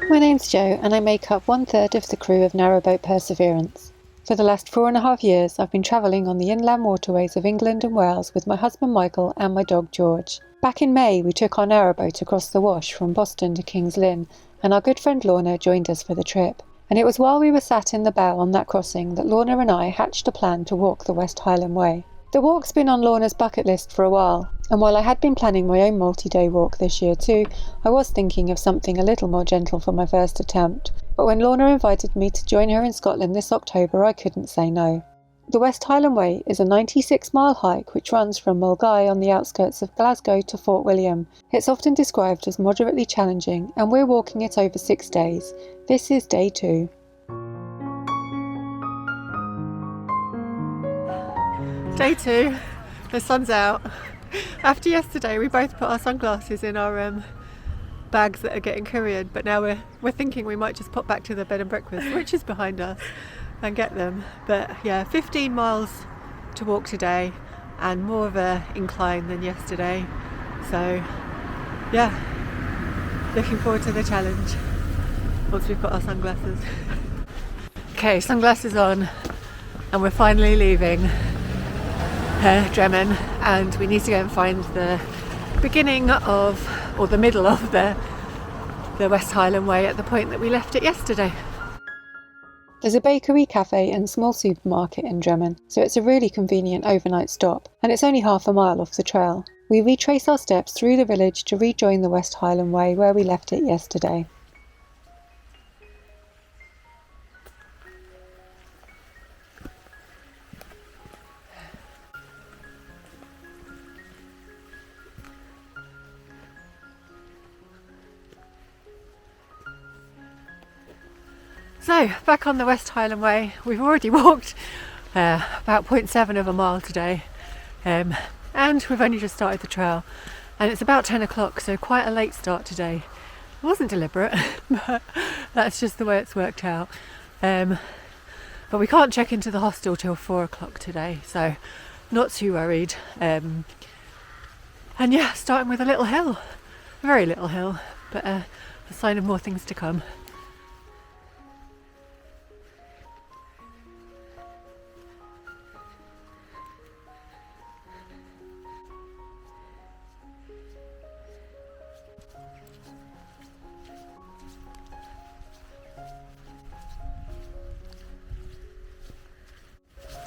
My name's Jo and I make up 1/3 of the crew of Narrowboat Perseverance. For the last 4.5 years I've been travelling on the inland waterways of England and Wales with my husband Michael and my dog George. Back in May we took our narrowboat across the Wash from Boston to King's Lynn and our good friend Lorna joined us for the trip. And it was while we were sat in the bow on that crossing that Lorna and I hatched a plan to walk the West Highland Way. The walk's been on Lorna's bucket list for a while, and while I had been planning my own multi-day walk this year too, I was thinking of something a little more gentle for my first attempt. But when Lorna invited me to join her in Scotland this October, I couldn't say no. The West Highland Way is a 96-mile hike which runs from Milngavie on the outskirts of Glasgow to Fort William. It's often described as moderately challenging, and we're walking it over 6 days. This is day 2. Day 2, the sun's out. After yesterday we both put our sunglasses in our bags that are getting couriered, but now we're thinking we might just pop back to the bed and breakfast, which is behind us, and get them. But yeah, 15 miles to walk today and more of a incline than yesterday, so yeah, looking forward to the challenge once we've got our sunglasses. Okay, sunglasses on and we're finally leaving Drymen, and we need to go and find the beginning of, or the middle of the West Highland Way at the point that we left it yesterday. There's a bakery, cafe and small supermarket in Drymen, so it's a really convenient overnight stop, and it's only half a mile off the trail. We retrace our steps through the village to rejoin the West Highland Way where we left it yesterday. So, back on the West Highland Way. We've already walked about 0.7 of a mile today, and we've only just started the trail, and it's about 10 o'clock, so quite a late start today. It wasn't deliberate, but that's just the way it's worked out. But we can't check into the hostel till 4 o'clock today, so not too worried. And yeah, starting with a little hill, a very little hill, but a sign of more things to come.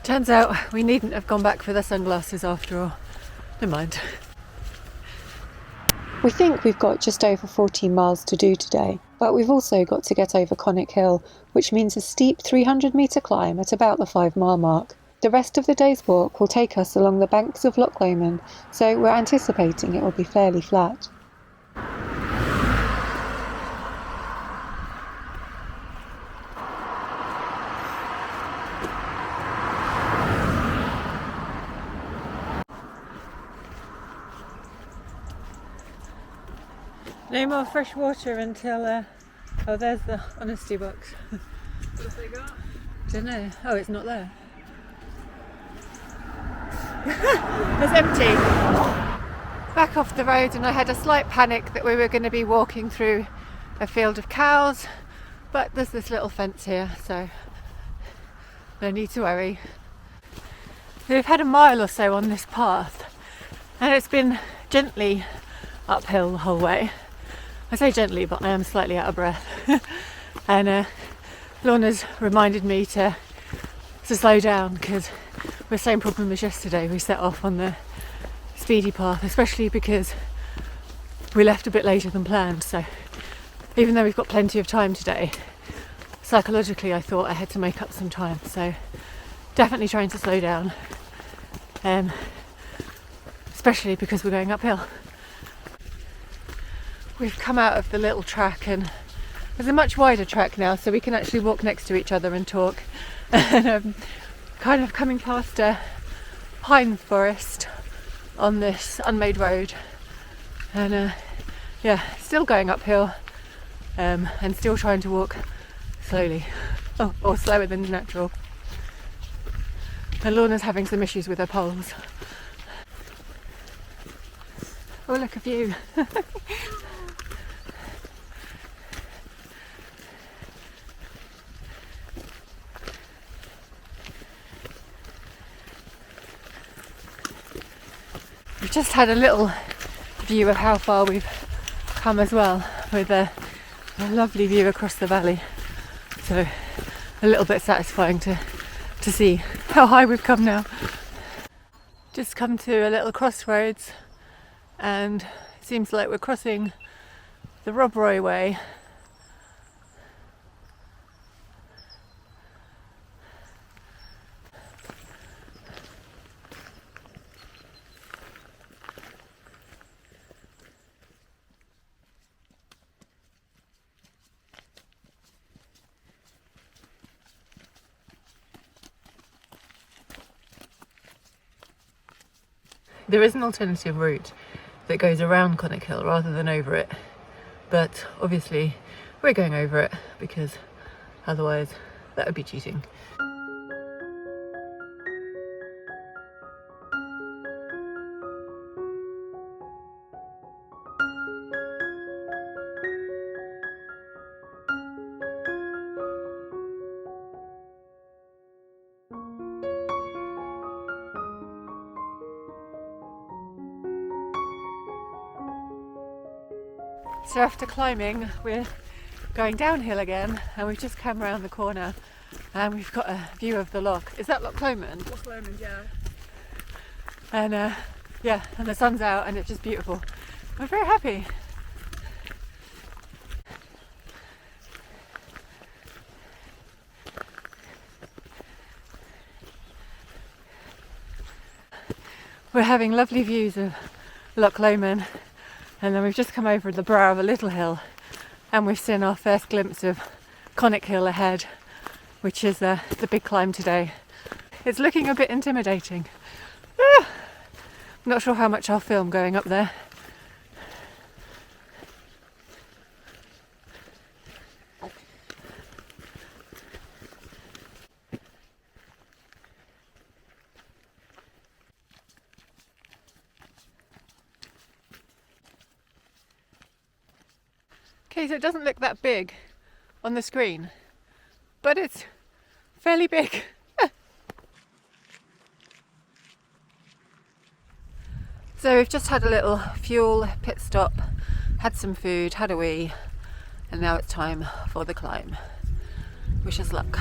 Turns out we needn't have gone back for the sunglasses after all. Never mind. We think we've got just over 14 miles to do today, but we've also got to get over Conic Hill, which means a steep 300-metre climb at about the 5-mile mark. The rest of the day's walk will take us along the banks of Loch Lomond, so we're anticipating it will be fairly flat. No more fresh water until, oh, there's the honesty box. What have they got? Don't know. Oh, it's not there. It's empty. Back off the road, and I had a slight panic that we were going to be walking through a field of cows, but there's this little fence here, so no need to worry. We've had a mile or so on this path, and it's been gently uphill the whole way. I say gently, but I am slightly out of breath. And Lorna's reminded me to slow down, because we're the same problem as yesterday. We set off on the speedy path, especially because we left a bit later than planned. So even though we've got plenty of time today, psychologically I thought I had to make up some time. So definitely trying to slow down, especially because we're going uphill. We've come out of the little track, and there's a much wider track now, so we can actually walk next to each other and talk. And kind of coming past a pine forest on this unmade road, and yeah, still going uphill, and still trying to walk slowly, or slower than natural. And Lorna's having some issues with her poles. Oh, look, a view. we've just had a little view of how far we've come as well, with a lovely view across the valley. So a little bit satisfying to see how high we've come now. Just come to a little crossroads, and it seems like we're crossing the Rowardennnan Way. There is an alternative route that goes around Conic Hill rather than over it, but obviously we're going over it because otherwise that would be cheating. So after climbing, we're going downhill again, and we've just come around the corner and we've got a view of the loch. Is that Loch Lomond? Loch Lomond, yeah. And yeah, and the sun's out and it's just beautiful. We're very happy. We're having lovely views of Loch Lomond. And then we've just come over the brow of a little hill, and we've seen our first glimpse of Conic Hill ahead, which is the big climb today. It's looking a bit intimidating. I'm not sure how much I'll film going up there. Okay, so it doesn't look that big on the screen, but it's fairly big. So we've just had a little fuel pit stop, had some food, had a wee, and now it's time for the climb. Wish us luck.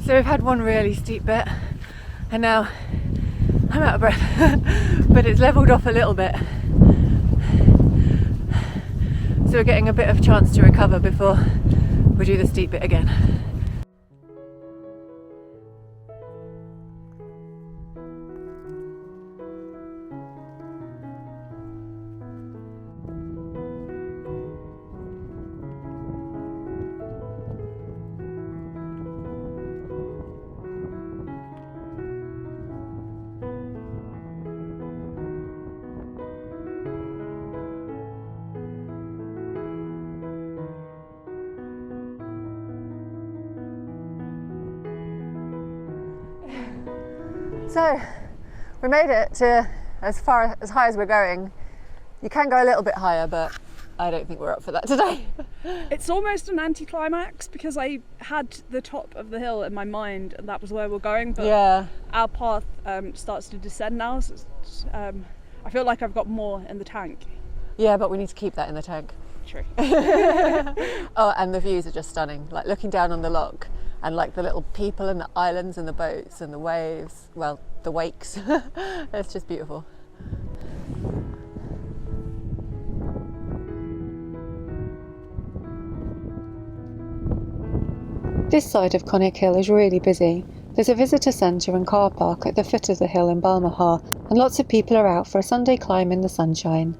So we've had one really steep bit, and now I'm out of breath, but it's levelled off a little bit. So we're getting a bit of chance to recover before we do the steep bit again. So we made it to as high as we're going. You can go a little bit higher, but I don't think we're up for that today. It's almost an anticlimax because I had the top of the hill in my mind and that was where we're going, but Yeah. our path starts to descend now, so I feel like I've got more in the tank. Yeah, but we need to keep that in the tank. True. Oh, and the views are just stunning. Like looking down on the loch and like the little people and the islands and the boats and the waves, well, the wakes. It's just beautiful. This side of Conic Hill is really busy. There's a visitor centre and car park at the foot of the hill in Balmaha, and lots of people are out for a Sunday climb in the sunshine.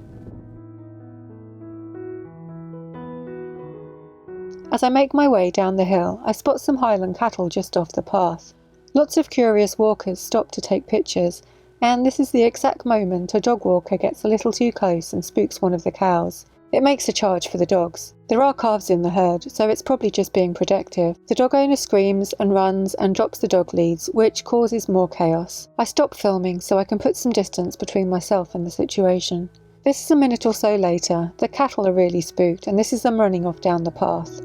As I make my way down the hill, I spot some Highland cattle just off the path. Lots of curious walkers stop to take pictures, and this is the exact moment a dog walker gets a little too close and spooks one of the cows. It makes a charge for the dogs. There are calves in the herd, so it's probably just being protective. The dog owner screams and runs and drops the dog leads, which causes more chaos. I stop filming so I can put some distance between myself and the situation. This is a minute or so later. The cattle are really spooked, and this is them running off down the path.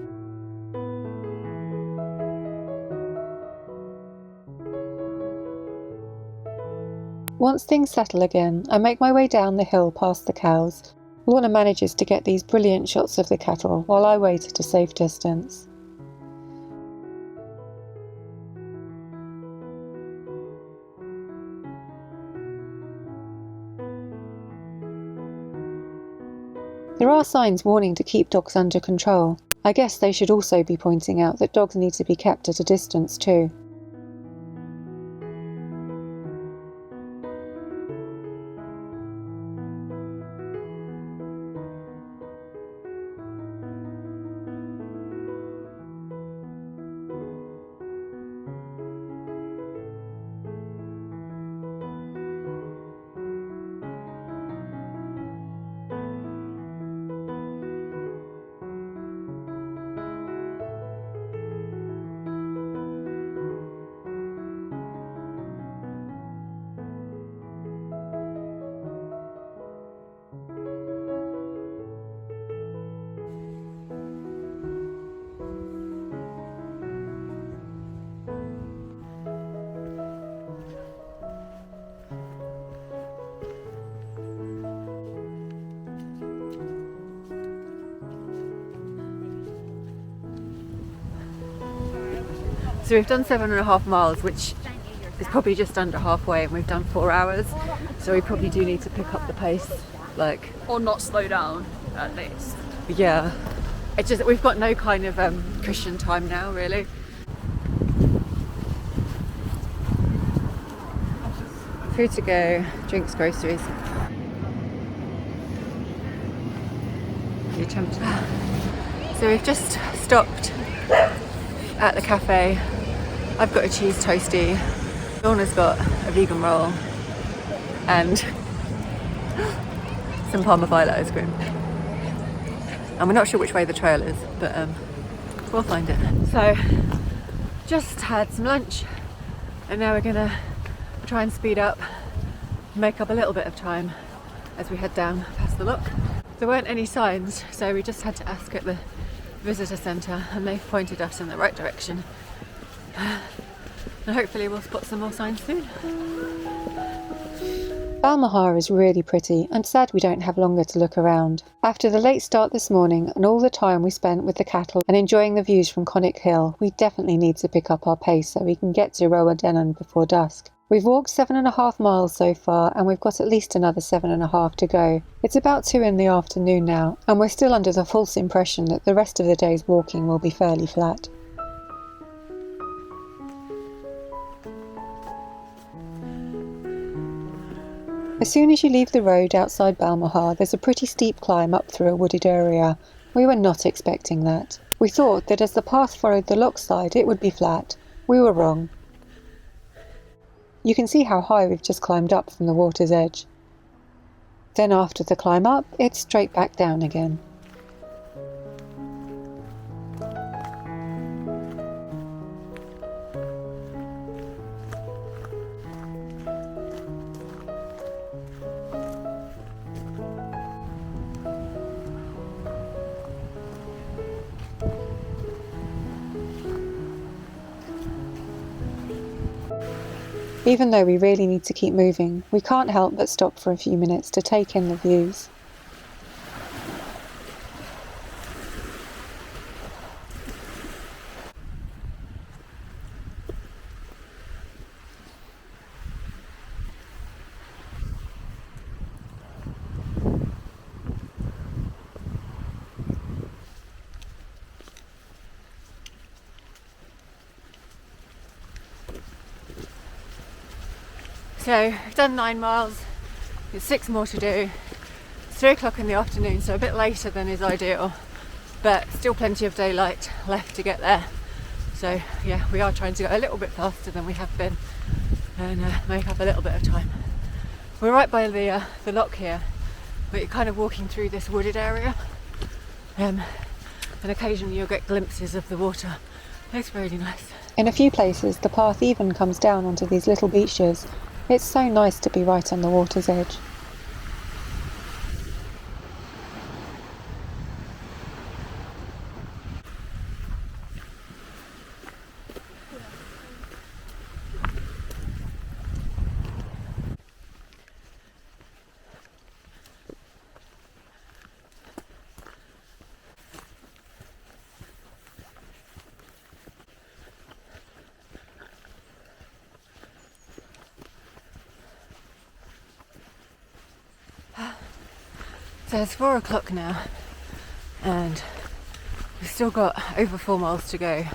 Once things settle again, I make my way down the hill past the cows. Lorna manages to get these brilliant shots of the cattle while I wait at a safe distance. There are signs warning to keep dogs under control. I guess they should also be pointing out that dogs need to be kept at a distance too. So we've done 7.5 miles, which is probably just under halfway, and we've done 4 hours. So we probably do need to pick up the pace, or not slow down at least. Yeah. It's just that we've got no kind of cushion time now, really. Food to go, drinks, groceries. You're tempted. So we've just stopped at the cafe. I've got a cheese toastie. Lorna's got a vegan roll and some Parma violet ice cream. And we're not sure which way the trail is, but we'll find it. So, just had some lunch, and now we're gonna try and speed up, make up a little bit of time as we head down past the loch. There weren't any signs, so we just had to ask at the visitor centre, and they've pointed us in the right direction. And hopefully we'll spot some more signs soon. Balmaha is really pretty, and sad we don't have longer to look around. After the late start this morning and all the time we spent with the cattle and enjoying the views from Conic Hill, we definitely need to pick up our pace so we can get to Rowardennan before dusk. We've walked 7.5 miles so far, and we've got at least another 7.5 to go. It's about 2 in the afternoon now, and we're still under the false impression that the rest of the day's walking will be fairly flat. As soon as you leave the road outside Balmaha, there's a pretty steep climb up through a wooded area. We were not expecting that. We thought that as the path followed the loch side it would be flat. We were wrong. You can see how high we've just climbed up from the water's edge. Then after the climb up, it's straight back down again. Even though we really need to keep moving, we can't help but stop for a few minutes to take in the views. So we've done 9 miles, there's 6 more to do. It's 3 o'clock in the afternoon, so a bit later than is ideal, but still plenty of daylight left to get there. So yeah, we are trying to go a little bit faster than we have been and make up a little bit of time. We're right by the loch here, but you're kind of walking through this wooded area, and occasionally you'll get glimpses of the water. It's really nice. In a few places, the path even comes down onto these little beaches. It's so nice to be right on the water's edge. So it's 4 o'clock now, and we've still got over 4 miles to go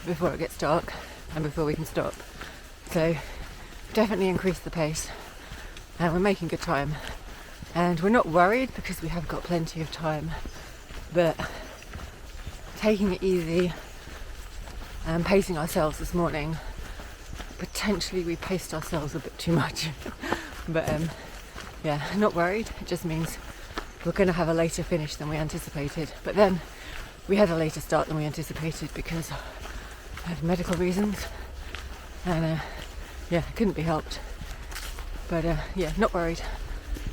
before it gets dark and before we can stop. So definitely increase the pace, and we're making good time. And we're not worried because we have got plenty of time, but taking it easy and pacing ourselves this morning, potentially we paced ourselves a bit too much. But yeah, not worried. It just means we're going to have a later finish than we anticipated. But then we had a later start than we anticipated because of medical reasons, and yeah, it couldn't be helped. But yeah, not worried,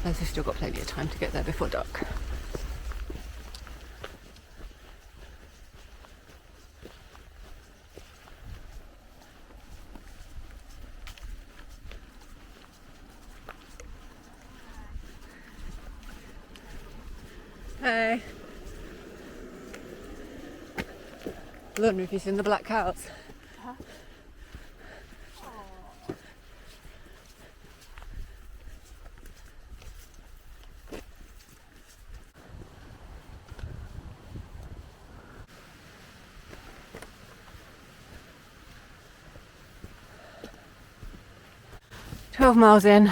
as we've still got plenty of time to get there before dark. Hey. Lorna, have you seen the black cows? Huh? 12 miles in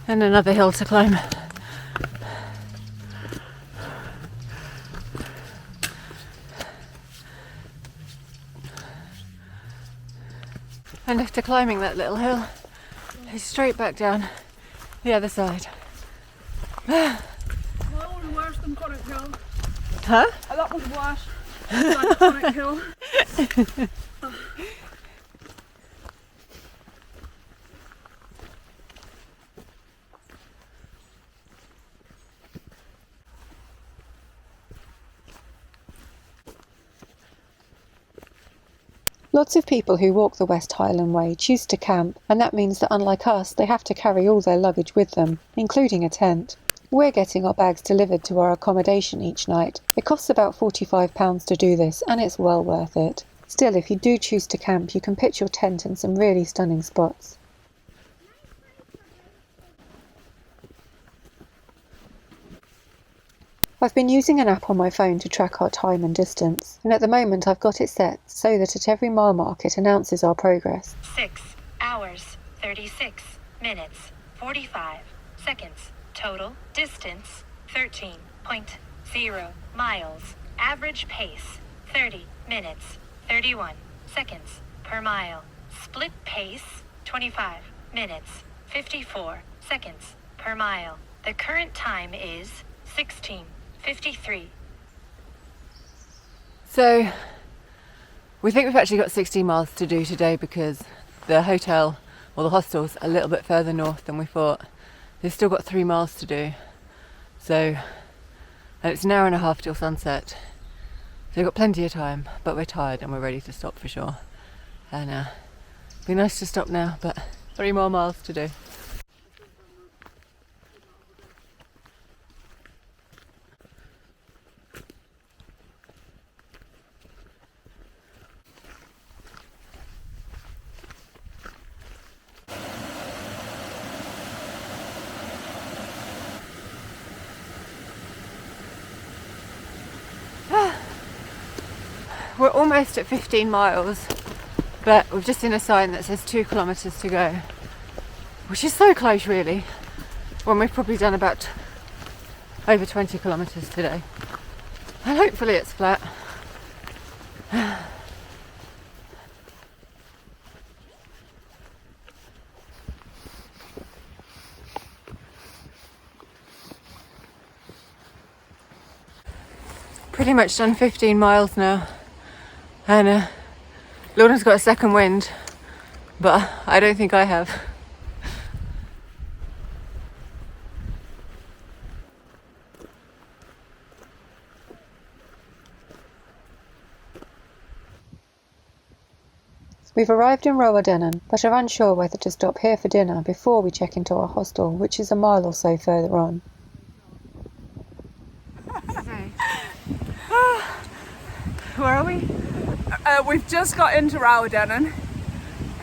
and another hill to climb. And after climbing that little hill, it's straight back down the other side. That was worse than Conic Hill. Huh? That was worse than Conic Hill. Lots of people who walk the West Highland Way choose to camp, and that means that unlike us, they have to carry all their luggage with them, including a tent. We're getting our bags delivered to our accommodation each night. It costs about £45 to do this, and it's well worth it. Still, if you do choose to camp, you can pitch your tent in some really stunning spots. I've been using an app on my phone to track our time and distance, and at the moment I've got it set so that at every mile mark it announces our progress. 6 hours, 36 minutes, 45 seconds. Total distance, 13.0 miles. Average pace, 30 minutes, 31 seconds per mile. Split pace, 25 minutes, 54 seconds per mile. The current time is 16:53. So we think we've actually got 16 miles to do today because the hotel, or the hostel's a little bit further north than we thought. They've still got 3 miles to do. So, and it's an hour and a half till sunset. So we've got plenty of time, but we're tired and we're ready to stop for sure. And it'd be nice to stop now, but 3 more miles to do. We're almost at 15 miles, but we've just seen a sign that says 2 kilometres to go, which is so close really, when we've probably done about over 20 kilometres today. And hopefully it's flat. pretty much done 15 miles now, and Lorna's got a second wind, but I don't think I have. We've arrived in Rowardennan, but are unsure whether to stop here for dinner before we check into our hostel, which is a mile or so further on. Where are we? We've just got into Rowardennan.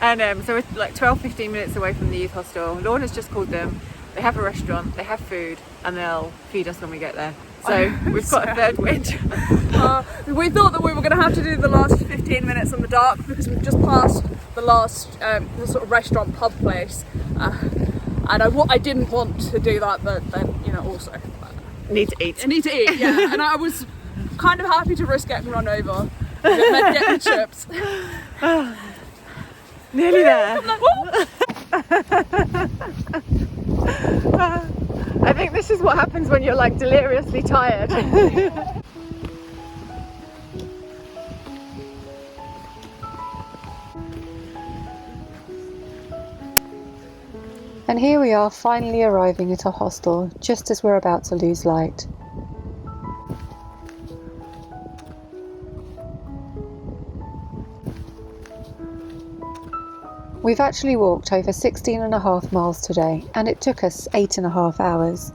And so we're like 12-15 minutes away from the youth hostel. Lorna's just called them. They have a restaurant, they have food, and they'll feed us when we get there. So we've got a third wind. We thought that we were going to have to do the last 15 minutes in the dark because we've just passed the last the sort of restaurant pub place, and I didn't want to do that, but then also Need to eat. I need to eat, yeah. And I was kind of happy to risk getting run over. Getting chips. Nearly there. I think this is what happens when you're like deliriously tired. And here we are, finally arriving at our hostel, just as we're about to lose light. We've actually walked over 16.5 miles today, and it took us 8.5 hours.